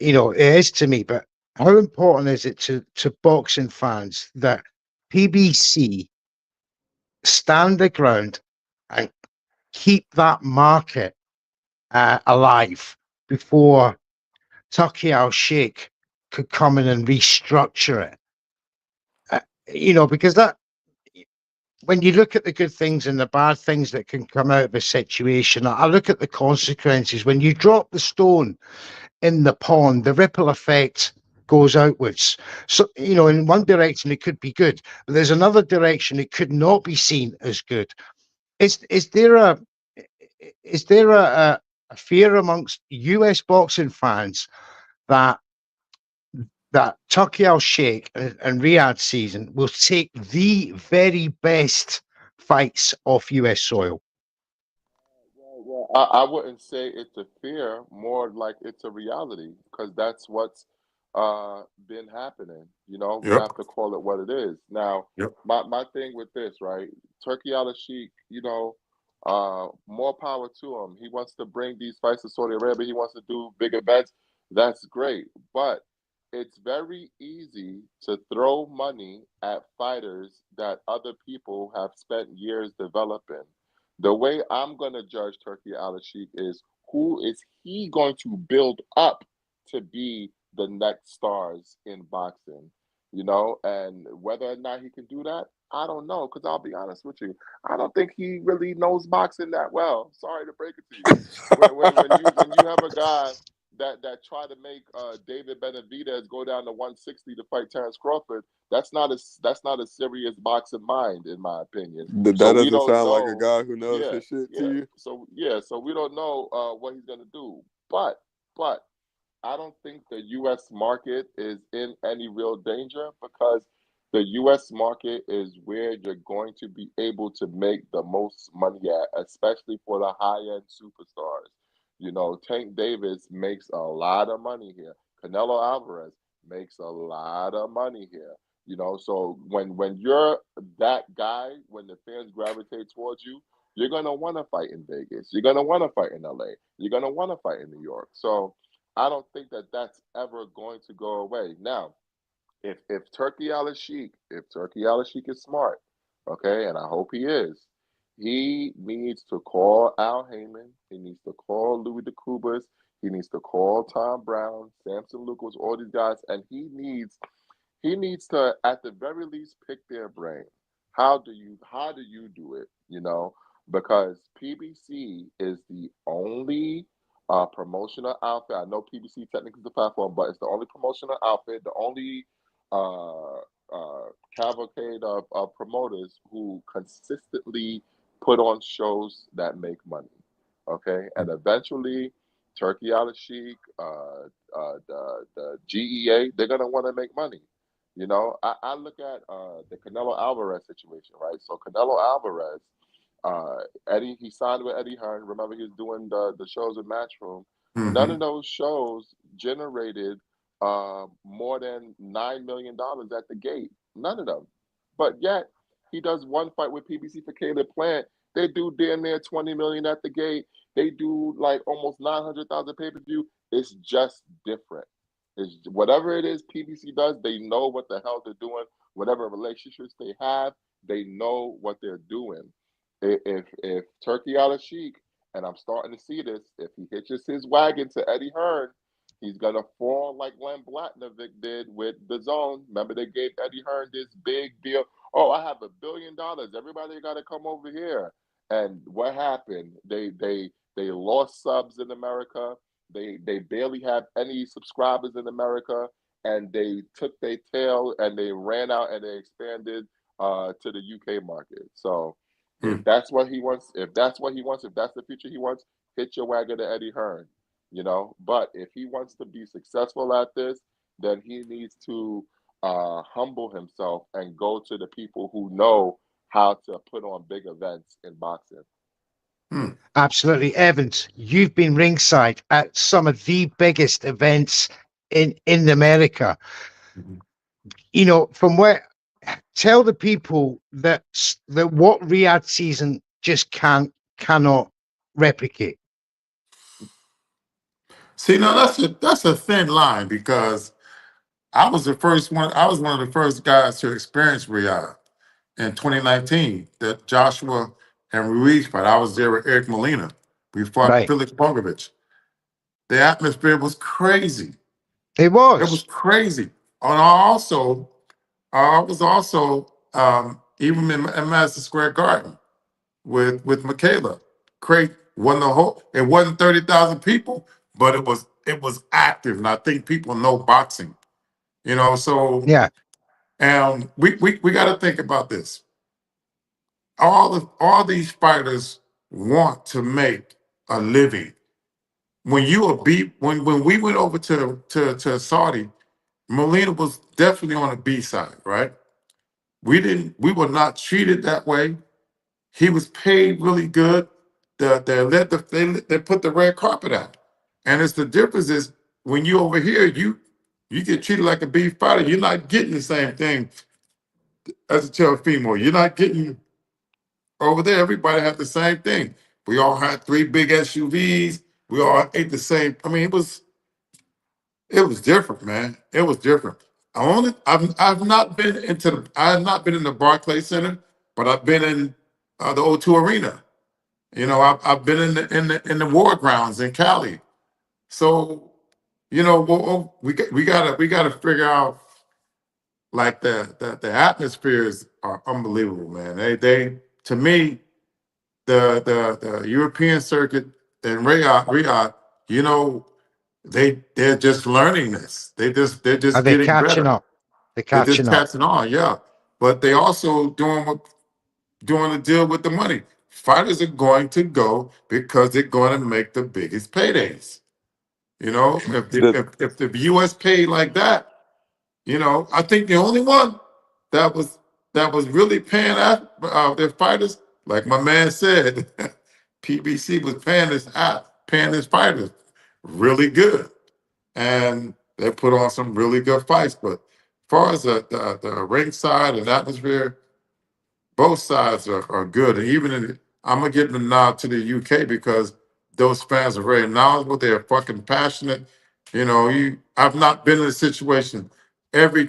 It is to me, but how important is it to boxing fans that PBC stand the ground and keep that market alive before Turkey Al Sheikh could come in and restructure it? Because that, when you look at the good things and the bad things that can come out of a situation, I look at the consequences. When you drop the stone in the pond, the ripple effect goes outwards. So, in one direction it could be good, but there's another direction it could not be seen as good. Is there a fear amongst US boxing fans that Turkey Al Sheikh and Riyadh season will take the very best fights off US soil?
Well, I wouldn't say it's a fear, more like it's a reality, because that's what's been happening. We
Yep.
have to call it what it is. Now,
Yep.
my thing with this, right? Turkey Al Sheikh, more power to him. He wants to bring these fights to Saudi Arabia. He wants to do big events. That's great, but it's very easy to throw money at fighters that other people have spent years developing. The way I'm going to judge Turkey Al Sheikh is, who is he going to build up to be the next stars in boxing, and whether or not he can do that, I don't know. Because I'll be honest with you, I don't think he really knows boxing that well. Sorry to break it to you. When you have a guy that tried to make David Benavidez go down to 160 to fight Terrence Crawford, that's not a serious boxing mind, in my opinion.
That
So we
doesn't
don't
sound like a
know.
guy who knows
Yeah,
his shit to
yeah.
you.
So we don't know what he's gonna do. But I don't think the U.S. market is in any real danger, because the U.S. market is where you're going to be able to make the most money at, especially for the high-end superstars. Tank Davis makes a lot of money here. Canelo Alvarez makes a lot of money here. So when you're that guy, when the fans gravitate towards you, you're gonna want to fight in Vegas. You're gonna want to fight in LA. You're gonna want to fight in New York. So I don't think that that's ever going to go away. Now, if Turkey Al Sheikh is smart, okay, and I hope he is, he needs to call Al Heyman. He needs to call Louis DeCubas. He needs to call Tom Brown, Samson Lucas, all these guys, and he needs to, at the very least, pick their brain. How do you do it? Because PBC is the only promotional outfit. I know PBC technically is the platform, but it's the only promotional outfit, the only uh, cavalcade of promoters who consistently put on shows that make money. Okay, and eventually, Turkey Al Sheikh, the GEA, they're gonna want to make money. I look at the Canelo Alvarez situation, right? So Canelo Alvarez, Eddie, he signed with Eddie Hearn. Remember, he was doing the shows at Matchroom. None
Mm-hmm.
of those shows generated more than $9 million at the gate. None of them. But yet, he does one fight with PBC for Caleb Plant. They do damn near 20 million at the gate. They do like almost 900,000 pay per view. It's just different. It's whatever it is PBC does. They know what the hell they're doing. Whatever relationships they have, they know what they're doing. If Turkey Al Sheikh, and I'm starting to see this, if he hitches his wagon to Eddie Hearn, he's gonna fall like Len Blatnovic did with the Zone. Remember, they gave Eddie Hearn this big deal. Oh, I have $1 billion. Everybody got to come over here. And what happened? They lost subs in America. They barely have any subscribers in America, and they took their tail and they ran out and they expanded to the UK market. So If that's what he wants, if that's the future he wants, hit your wagon to Eddie Hearn, you know. But if he wants to be successful at this, then he needs to humble himself and go to the people who know how to put on big events in boxing.
Absolutely. Evans, you've been ringside at some of the biggest events in America. You know, from where, tell the people that what Riyadh season just cannot replicate.
See, now that's a thin line because I was the first one. I was one of the first guys to experience Riyadh in 2019. The Joshua and Ruiz fight. I was there with Eric Molina. We fought
Right.
Felix Bogovic. The atmosphere was crazy.
It
It
was.
was crazy. And I was also even in Madison Square Garden with Michaela. Great. Wasn't the whole. It wasn't 30,000 people, but it was active, and I think people know boxing. You know, so
Yeah.
we got to think about this. All these fighters want to make a living. When you were beat, when we went over to Saudi, Molina was definitely on the B side, right? We were not treated that way. He was paid really good. They put the red carpet out, and it's the difference is when you over here, you get treated like a B fighter. You're not getting the same thing as a Teofimo. You're not getting over there. Everybody had the same thing. We all had 3 big SUVs. We all ate the same. I mean, it was different, man. It was different. I've not been I have not been in the Barclays Center, but I've been in the O2 Arena. You know, I've been in the war grounds in Cali. So, you know, we gotta figure out like the atmospheres are unbelievable, man. They to me the European circuit and Riyadh, you know, they're just learning this. They're
Are
just
they
getting
catching
better.
up? They're
They're just
catching up.
catching on, yeah. But they also doing a deal with the money. Fighters are going to go because they're going to make the biggest paydays. You know, if the U.S. paid like that, you know, I think the only one that was really paying their fighters, like my man said, PBC was paying his fighters really good, and they put on some really good fights. But as far as the ringside and atmosphere, both sides are good. And I'm gonna give the nod to the UK because those fans are very knowledgeable. They're fucking passionate. You know, I've not been in a situation. Every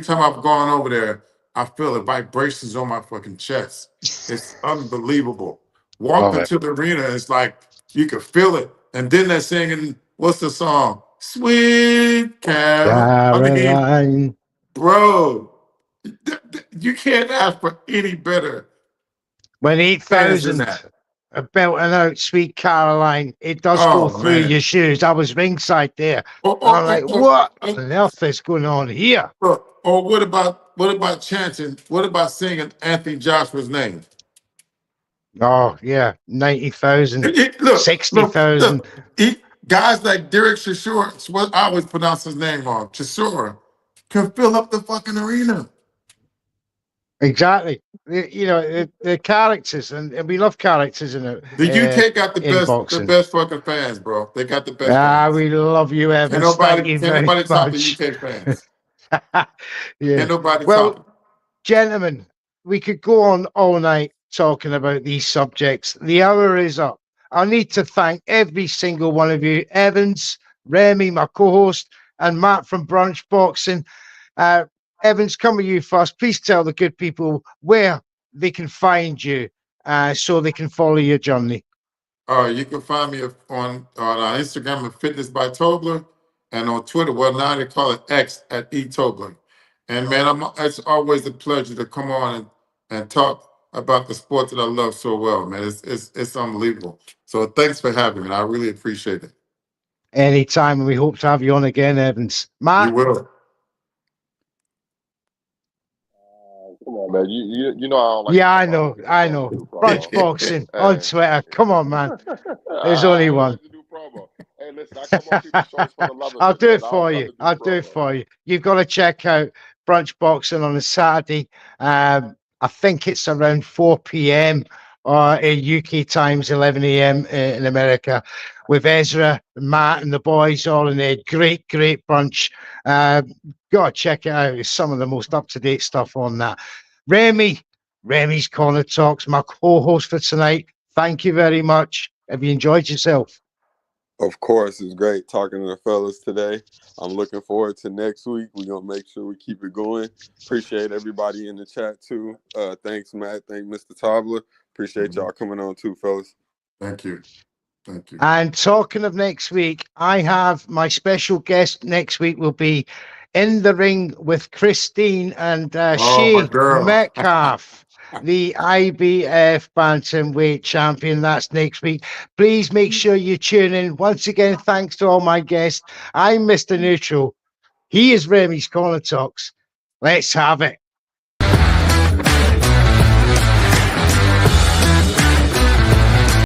time I've gone over there, I feel the vibrations on my fucking chest. It's unbelievable. Walked
Love it.
into the arena, it's like you could feel it. And then they're singing, what's the song? Sweet Carol. I mean,
Caroline.
bro, you can't ask for any better
When
fans than
8,000
that.
are belting out Sweet Caroline, it does go
Oh
through
man.
your shoes. I was ringside there.
Or,
And
or,
I'm like,
or, or,
what
or,
on earth is going on here?
or what about chanting? What about singing Anthony Joshua's name?
Oh, yeah. 90,000,
Look,
60,000.
guys like Derek Chisora, what I always pronounce his name wrong, Chisora, can fill up the fucking arena.
Exactly. You know, the characters, and we love characters
The UK got
in
the
boxing.
best fucking fans, bro. They got the best fans.
We love you, Evans. Thank you
Can't
very
nobody top the
much.
UK fans.
Yeah.
Can't nobody top
Well,
them.
gentlemen, we could go on all night talking about these subjects. The hour is up. I need to thank every single one of you, Evans, Remy, my co-host, and Matt from Brunch Boxing. Evans, come with you first. Please tell the good people where they can find you so they can follow your journey.
You can find me on Instagram at Fitness by Tobler, and on Twitter, well now they call it X at eTobler. And man, it's always a pleasure to come on and talk about the sport that I love so well, man. It's unbelievable. So thanks for having me. I really appreciate it.
Anytime, and we hope to have you on again, Evans.
You
Matt?
will.
Come on, man. You know I don't like.
Yeah,
To
I
promote
know,
other
I
people's
know.
new
Brunch
promo.
Boxing on
Hey.
Twitter. Come on, man. There's
I
only
don't
one.
like to do promo. Hey, listen, I come on people's shows for the love of
I'll
it,
do
man.
it
I don't
for
come
you.
to do
I'll do it
promo.
for you. You've got to check out Brunch Boxing on a Saturday. I think it's around 4 p.m. UK times, 11 a.m. In America, with Ezra, Matt, and the boys all in there. Great, great brunch. Got to check it out. It's some of the most up-to-date stuff on that. Remy's Corner Talks, my co-host for tonight. Thank you very much. Have you enjoyed yourself?
Of course, it's great talking to the fellas today. I'm looking forward to next week. We're going to make sure we keep it going. Appreciate everybody in the chat, too. Thanks, Matt. Thank Mr. Tobler. Appreciate y'all coming on, too, fellas.
Thank you. Thank you.
And talking of next week, I have my special guest next week will be in the ring with Christine and
My
Shay
girl.
Metcalf, the IBF Bantamweight champion. That's next week. Please make sure you tune in. Once again, thanks to all my guests. I'm Mr. Neutral. He is Remy's Corner Talks. Let's have it.